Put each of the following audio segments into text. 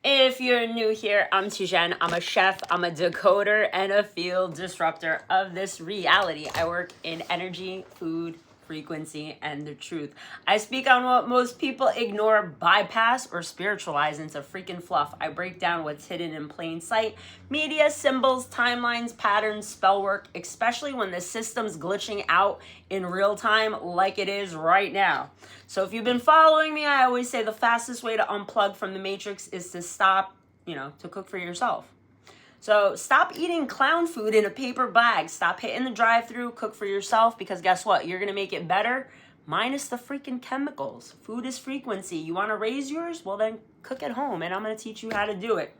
If you're new here, I'm Tijen. I'm a chef, I'm a decoder, and a field disruptor of this reality. I work in energy, food, frequency, and the truth. I speak on what most people ignore, bypass, or spiritualize into freaking fluff. I break down what's hidden in plain sight, media, symbols, timelines, patterns, spell work, especially when the system's glitching out in real time like it is right now. So if you've been following me, I always say the fastest way to unplug from the matrix is to stop, to cook for yourself. So stop eating clown food in a paper bag. Stop hitting the drive-thru, cook for yourself, because guess what? You're going to make it better minus the freaking chemicals. Food is frequency. You want to raise yours? Well, then cook at home, and I'm going to teach you how to do it.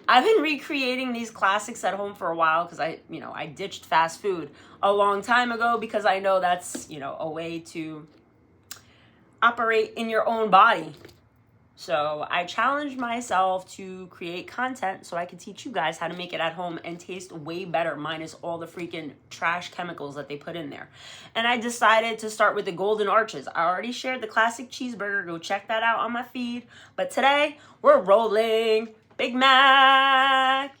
I've been recreating these classics at home for a while because I ditched fast food a long time ago because I know that's, a way to operate in your own body. So I challenged myself to create content so I could teach you guys how to make it at home and taste way better minus all the freaking trash chemicals that they put in there. And I decided to start with the golden arches. I already shared the classic cheeseburger. Go check that out on my feed. But today we're rolling Big Mac.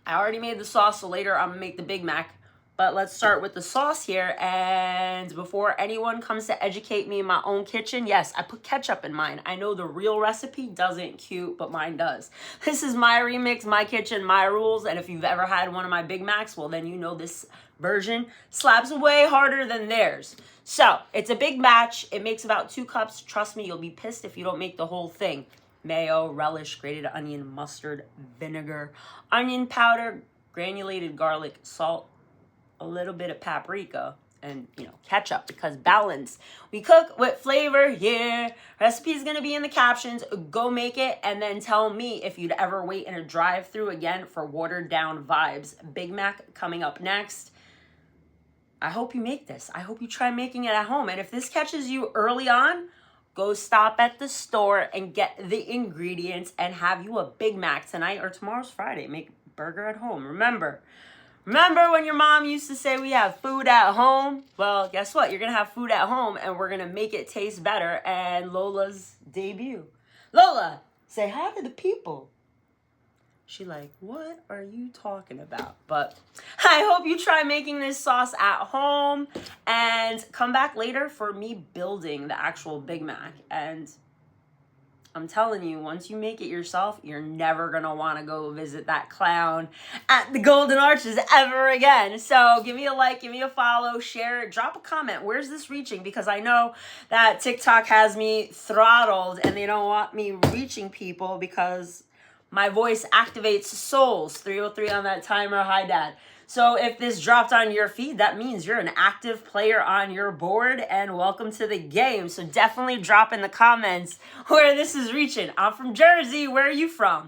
I already made the sauce, so later I'm gonna make the Big Mac. But let's start with the sauce here. And before anyone comes to educate me in my own kitchen, yes, I put ketchup in mine. I know the real recipe doesn't cute, but mine does. This is my remix, my kitchen, my rules. And if you've ever had one of my Big Macs, well, then you know this version slaps way harder than theirs. So it's a big batch. It makes about 2 cups. Trust me, you'll be pissed if you don't make the whole thing. Mayo, relish, grated onion, mustard, vinegar, onion powder, granulated garlic, salt, a little bit of paprika, and ketchup, because balance. We cook with flavor here. Recipe is going to be in the captions. Go make it and then tell me if you'd ever wait in a drive-thru again for watered down vibes. Big Mac coming up next. I hope you make this. I hope you try making it at home. And if this catches you early on, go stop at the store and get the ingredients and have you a Big Mac tonight, or tomorrow's Friday. Make burger at home. Remember when your mom used to say we have food at home? Well, guess what? You're going to have food at home, and we're going to make it taste better. And Lola's debut. Lola, say hi to the people. She like, what are you talking about? But I hope you try making this sauce at home and come back later for me building the actual Big Mac. And I'm telling you, once you make it yourself, you're never going to want to go visit that clown at the Golden Arches ever again. So give me a like, give me a follow, share it, drop a comment. Where's this reaching? Because I know that TikTok has me throttled and they don't want me reaching people because my voice activates souls. 303 on that timer. Hi, Dad. So if this dropped on your feed, that means you're an active player on your board, and welcome to the game. So definitely drop in the comments where this is reaching. I'm from Jersey. Where are you from?